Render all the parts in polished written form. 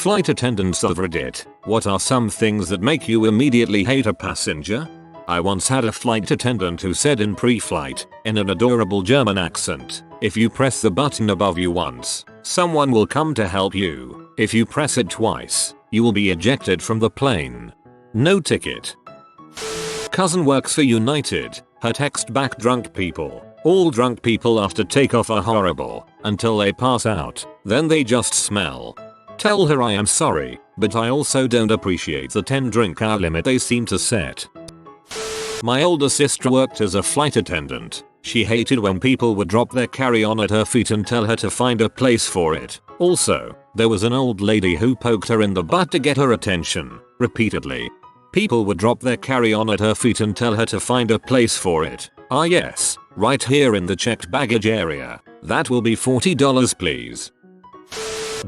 Flight attendants of Reddit, what are some things that make you immediately hate a passenger? I once had a flight attendant who said in pre-flight, in an adorable German accent, if you press the button above you once, someone will come to help you. If you press it twice, you will be ejected from the plane. No ticket. Cousin works for United. Her text back: drunk people. All drunk people after takeoff are horrible, until they pass out, then they just smell. Tell her I am sorry, but I also don't appreciate the 10 drink hour limit they seem to set. My older sister worked as a flight attendant. She hated when people would drop their carry-on at her feet and tell her to find a place for it. Also, there was an old lady who poked her in the butt to get her attention, repeatedly. People would drop their carry-on at her feet and tell her to find a place for it. Ah yes, right here in the checked baggage area. That will be $40 please.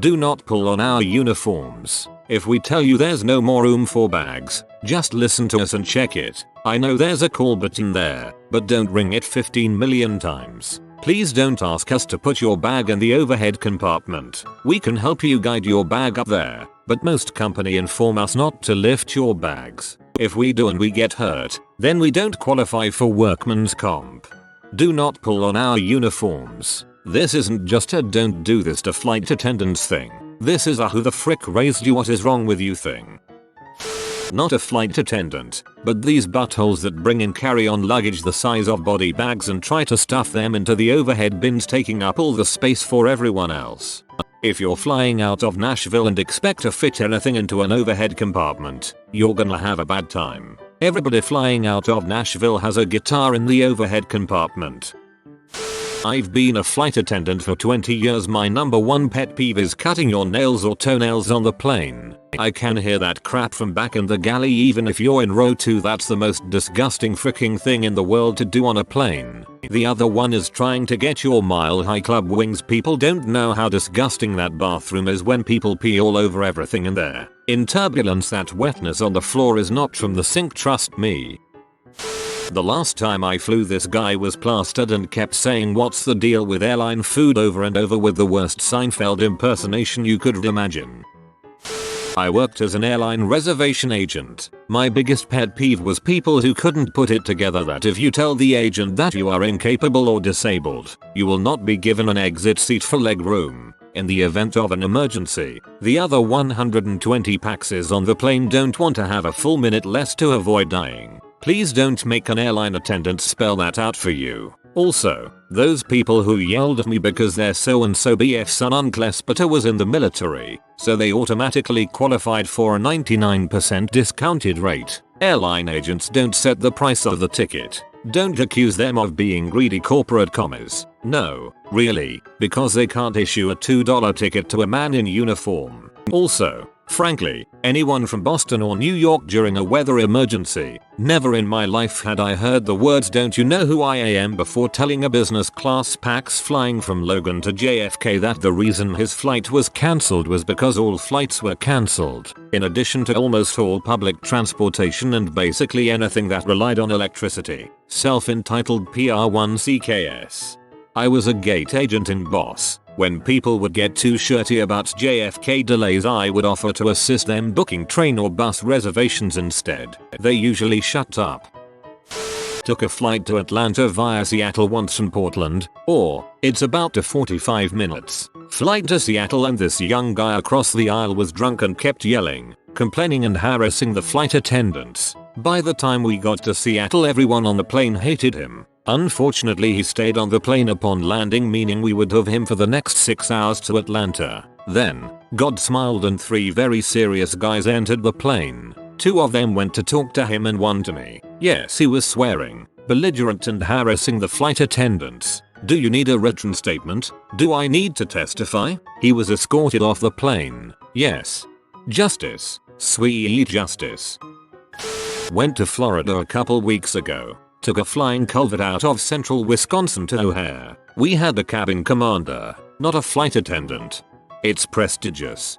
Do not pull on our uniforms. If we tell you there's no more room for bags, just listen to us and check it. I know there's a call button there, but don't ring it 15 million times. Please don't ask us to put your bag in the overhead compartment. We can help you guide your bag up there, but most companies inform us not to lift your bags. If we do and we get hurt, then we don't qualify for workman's comp. Do not pull on our uniforms. This isn't just a don't do this to flight attendants thing. This is a who the frick raised you what is wrong with you thing. Not a flight attendant, but these buttholes that bring in carry-on luggage the size of body bags and try to stuff them into the overhead bins, taking up all the space for everyone else. If you're flying out of Nashville and expect to fit anything into an overhead compartment, you're gonna have a bad time. Everybody flying out of Nashville has a guitar in the overhead compartment. I've been a flight attendant for 20 years. My number one pet peeve is cutting your nails or toenails on the plane. I can hear that crap from back in the galley even if you're in row 2. That's the most disgusting freaking thing in the world to do on a plane. The other one is trying to get your mile-high club wings. People don't know how disgusting that bathroom is when people pee all over everything in there. In turbulence, that wetness on the floor is not from the sink, trust me. The last time I flew, this guy was plastered and kept saying what's the deal with airline food over and over with the worst Seinfeld impersonation you could imagine. I worked as an airline reservation agent. My biggest pet peeve was people who couldn't put it together that if you tell the agent that you are incapable or disabled, you will not be given an exit seat for leg room in the event of an emergency. The other 120 paxes on the plane don't want to have a full minute less to avoid dying. Please don't make an airline attendant spell that out for you. Also, those people who yelled at me because their so-and-so BF son Uncle Espeter was in the military, so they automatically qualified for a 99% discounted rate. Airline agents don't set the price of the ticket. Don't accuse them of being greedy corporate commas. No, really, because they can't issue a $2 ticket to a man in uniform. Also, frankly, anyone from Boston or New York during a weather emergency, never in my life had I heard the words "don't you know who I am" before telling a business class pax flying from Logan to JFK that the reason his flight was cancelled was because all flights were cancelled, in addition to almost all public transportation and basically anything that relied on electricity. Self-entitled PR1CKS. I was a gate agent in Boss. When people would get too shirty about JFK delays, I would offer to assist them booking train or bus reservations instead. They usually shut up. Took a flight to Atlanta via Seattle once from Portland, or it's about 45 minutes. Flight to Seattle, and this young guy across the aisle was drunk and kept yelling, complaining and harassing the flight attendants. By the time we got to Seattle, everyone on the plane hated him. Unfortunately, he stayed on the plane upon landing, meaning we would have him for the next 6 hours to Atlanta. Then, God smiled and 3 very serious guys entered the plane. 2 of them went to talk to him and 1 to me. Yes, he was swearing, belligerent and harassing the flight attendants. Do you need a written statement? Do I need to testify? He was escorted off the plane. Yes. Justice. Sweet justice. Went to Florida a couple weeks ago. Took a flying culvert out of central Wisconsin to O'Hare. We had a cabin commander, not a flight attendant. It's prestigious.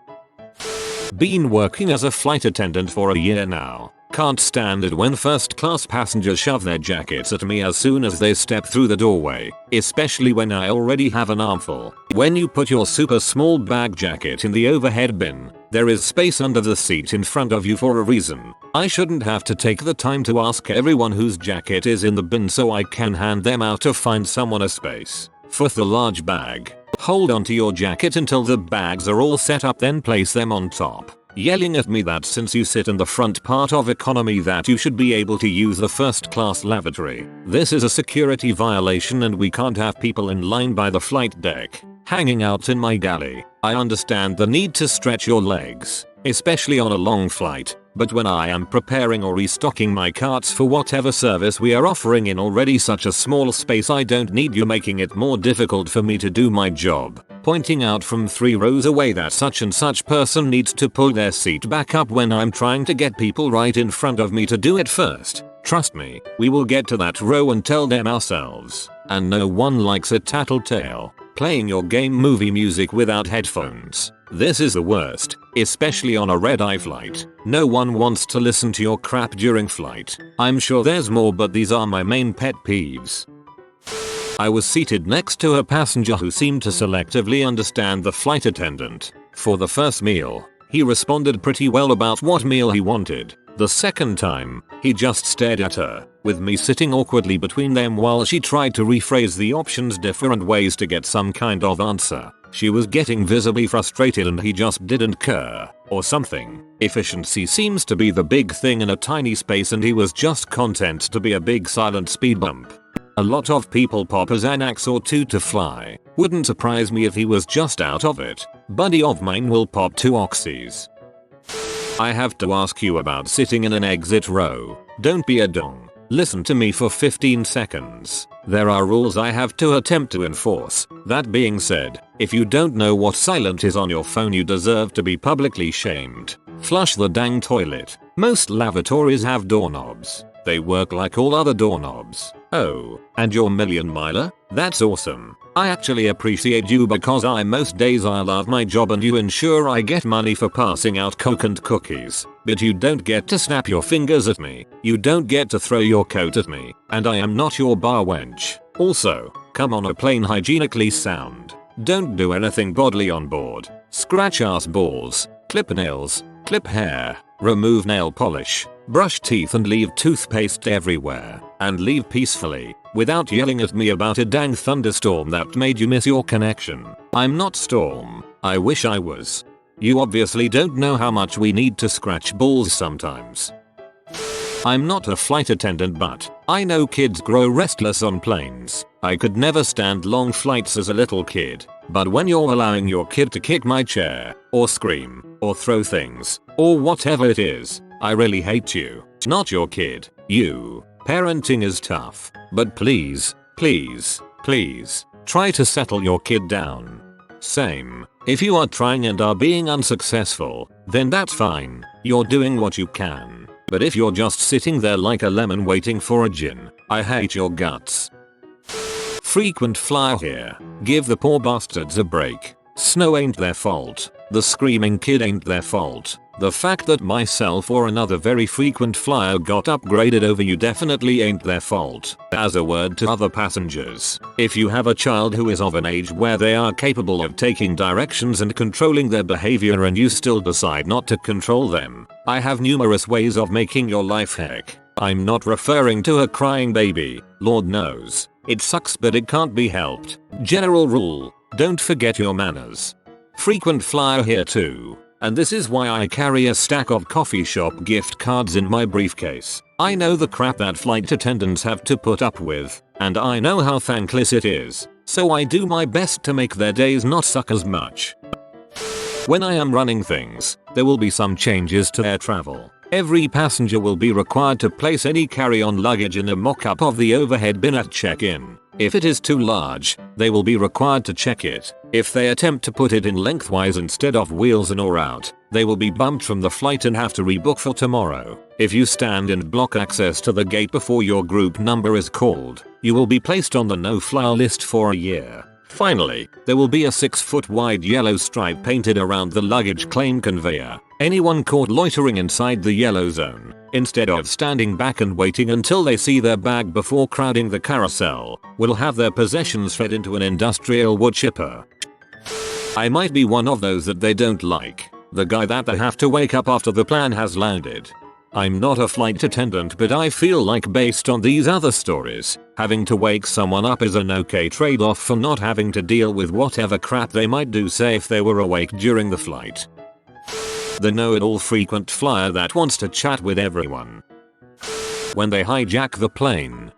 Been working as a flight attendant for a year now. Can't stand it when first class passengers shove their jackets at me as soon as they step through the doorway, especially when I already have an armful. When you put your super small bag jacket in the overhead bin, there is space under the seat in front of you for a reason. I shouldn't have to take the time to ask everyone whose jacket is in the bin so I can hand them out to find someone a space. For the large bag, hold onto your jacket until the bags are all set up, then place them on top. Yelling at me that since you sit in the front part of economy that you should be able to use the first class lavatory. This is a security violation and we can't have people in line by the flight deck, hanging out in my galley. I understand the need to stretch your legs, especially on a long flight, but when I am preparing or restocking my carts for whatever service we are offering in already such a small space, I don't need you making it more difficult for me to do my job. Pointing out from 3 rows away that such and such person needs to pull their seat back up when I'm trying to get people right in front of me to do it first. Trust me, we will get to that row and tell them ourselves. And no one likes a tattletale. Playing your game movie music without headphones. This is the worst, especially on a red-eye flight. No one wants to listen to your crap during flight. I'm sure there's more, but these are my main pet peeves. I was seated next to a passenger who seemed to selectively understand the flight attendant. For the first meal, he responded pretty well about what meal he wanted. The second time, he just stared at her, with me sitting awkwardly between them while she tried to rephrase the options different ways to get some kind of answer. She was getting visibly frustrated and he just didn't care, or something. Efficiency seems to be the big thing in a tiny space and he was just content to be a big silent speed bump. A lot of people pop a Xanax or 2 to fly. Wouldn't surprise me if he was just out of it. Buddy of mine will pop 2 oxys. I have to ask you about sitting in an exit row. Don't be a dong. Listen to me for 15 seconds. There are rules I have to attempt to enforce. That being said, if you don't know what silent is on your phone, you deserve to be publicly shamed. Flush the dang toilet. Most lavatories have doorknobs. They work like all other doorknobs. Oh, and your million miler? That's awesome. I actually appreciate you because most days I love my job and you ensure I get money for passing out Coke and cookies. But you don't get to snap your fingers at me. You don't get to throw your coat at me. And I am not your bar wench. Also, come on a plane hygienically sound. Don't do anything bodily on board. Scratch ass balls, clip nails, clip hair, remove nail polish, brush teeth and leave toothpaste everywhere. And leave peacefully, without yelling at me about a dang thunderstorm that made you miss your connection. I'm not Storm. I wish I was. You obviously don't know how much we need to scratch balls sometimes. I'm not a flight attendant, but I know kids grow restless on planes. I could never stand long flights as a little kid. But when you're allowing your kid to kick my chair, or scream, or throw things, or whatever it is, I really hate you. Not your kid. You. Parenting is tough, but please, please, please, try to settle your kid down. Same. If you are trying and are being unsuccessful, then that's fine. You're doing what you can. But if you're just sitting there like a lemon waiting for a gin, I hate your guts. Frequent flyer here. Give the poor bastards a break. Snow ain't their fault. The screaming kid ain't their fault. The fact that myself or another very frequent flyer got upgraded over you definitely ain't their fault. As a word to other passengers, if you have a child who is of an age where they are capable of taking directions and controlling their behavior and you still decide not to control them, I have numerous ways of making your life heck. I'm not referring to a crying baby, Lord knows. It sucks but it can't be helped. General rule, don't forget your manners. Frequent flyer here too. And this is why I carry a stack of coffee shop gift cards in my briefcase. I know the crap that flight attendants have to put up with, and I know how thankless it is, so I do my best to make their days not suck as much. When I am running things, there will be some changes to air travel. Every passenger will be required to place any carry-on luggage in a mock-up of the overhead bin at check-in. If it is too large, they will be required to check it. If they attempt to put it in lengthwise instead of wheels in or out, they will be bumped from the flight and have to rebook for tomorrow. If you stand and block access to the gate before your group number is called, you will be placed on the no-fly list for a year. Finally, there will be a 6-foot wide yellow stripe painted around the luggage claim conveyor. Anyone caught loitering inside the yellow zone, instead of standing back and waiting until they see their bag before crowding the carousel, will have their possessions fed into an industrial wood chipper. I might be one of those that they don't like, the guy that they have to wake up after the plane has landed. I'm not a flight attendant, but I feel like based on these other stories, having to wake someone up is an okay trade-off for not having to deal with whatever crap they might do, say if they were awake during the flight. The know-it-all frequent flyer that wants to chat with everyone. When they hijack the plane.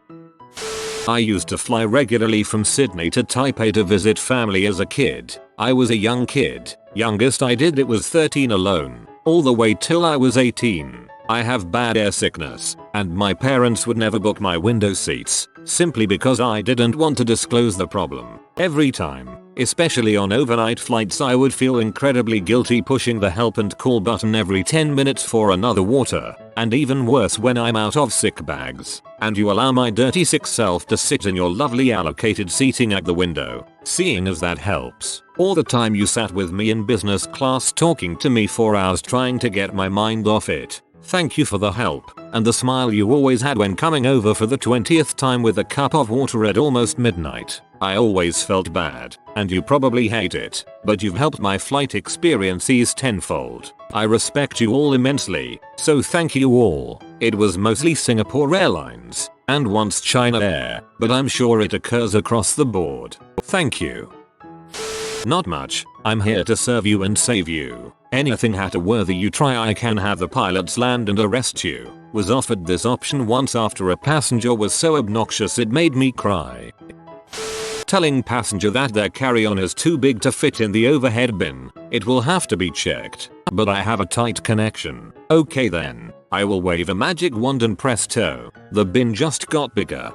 I used to fly regularly from Sydney to Taipei to visit family as a kid. I was a young kid. Youngest I did it was 13 alone, all the way till I was 18. I have bad air sickness, and my parents would never book my window seats, simply because I didn't want to disclose the problem. Every time, especially on overnight flights, I would feel incredibly guilty pushing the help and call button every 10 minutes for another water, and even worse when I'm out of sick bags, and you allow my dirty sick self to sit in your lovely allocated seating at the window, seeing as that helps. Or the time you sat with me in business class talking to me for hours trying to get my mind off it. Thank you for the help, and the smile you always had when coming over for the 20th time with a cup of water at almost midnight. I always felt bad, and you probably hate it, but you've helped my flight experiences tenfold. I respect you all immensely, so thank you all. It was mostly Singapore Airlines, and once China Air, but I'm sure it occurs across the board. Thank you. Not much, I'm here to serve you and save you. Anything hatter-worthy you try, I can have the pilots land and arrest you. Was offered this option once after a passenger was so obnoxious it made me cry. Telling passenger that their carry-on is too big to fit in the overhead bin. It will have to be checked, but I have a tight connection. Okay then, I will wave a magic wand and presto, the bin just got bigger.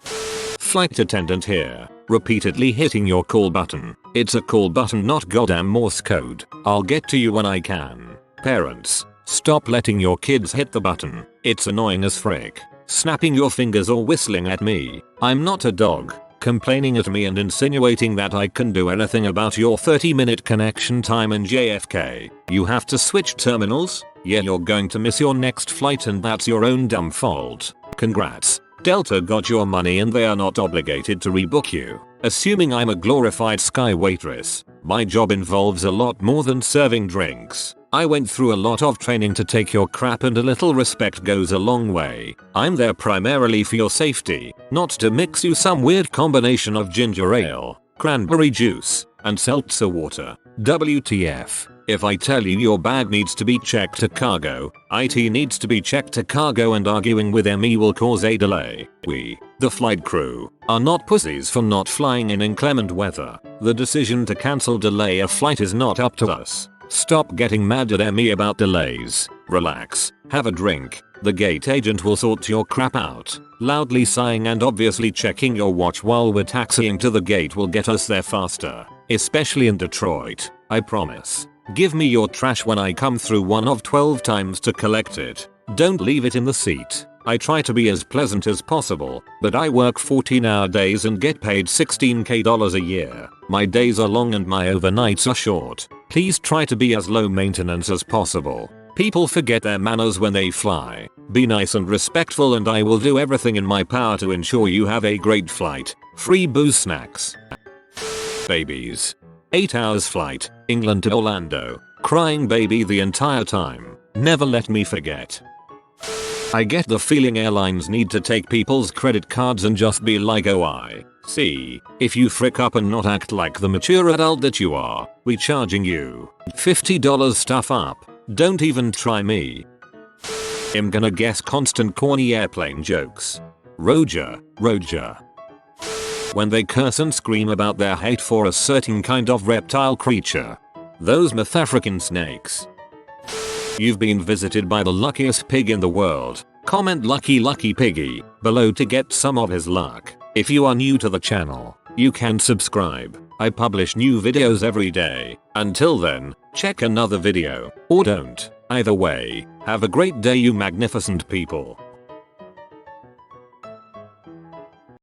Flight attendant here, repeatedly hitting your call button. It's a call button, not goddamn Morse code. I'll get to you when I can. Parents, stop letting your kids hit the button. It's annoying as frick. Snapping your fingers or whistling at me. I'm not a dog. Complaining at me and insinuating that I can do anything about your 30-minute connection time in JFK. You have to switch terminals? Yeah, you're going to miss your next flight and that's your own dumb fault. Congrats. Delta got your money and they are not obligated to rebook you. Assuming I'm a glorified sky waitress, my job involves a lot more than serving drinks. I went through a lot of training to take your crap, and a little respect goes a long way. I'm there primarily for your safety, not to mix you some weird combination of ginger ale, cranberry juice, and seltzer water. WTF. If I tell you your bag needs to be checked to cargo, IT needs to be checked to cargo, and arguing with ME will cause a delay. We, the flight crew, are not pussies for not flying in inclement weather. The decision to cancel delay a flight is not up to us. Stop getting mad at ME about delays. Relax, have a drink. The gate agent will sort your crap out. Loudly sighing and obviously checking your watch while we're taxiing to the gate will get us there faster. Especially in Detroit, I promise. Give me your trash when I come through one of 12 times to collect it. Don't leave it in the seat. I try to be as pleasant as possible, but I work 14-hour days and get paid $16k a year. My days are long and my overnights are short. Please try to be as low maintenance as possible. People forget their manners when they fly. Be nice and respectful and I will do everything in my power to ensure you have a great flight. Free booze snacks. Babies. 8 hours flight, England to Orlando. Crying baby the entire time. Never let me forget. I get the feeling airlines need to take people's credit cards and just be like, oh I see, if you frick up and not act like the mature adult that you are, we charging you $50 stuff up. Don't even try me. I'm gonna guess constant corny airplane jokes. Roger. When they curse and scream about their hate for a certain kind of reptile creature. Those Myth African snakes. You've been visited by the luckiest pig in the world. Comment lucky piggy below to get some of his luck. If you are new to the channel, you can subscribe. I publish new videos every day. Until then, check another video, or don't. Either way, have a great day you magnificent people.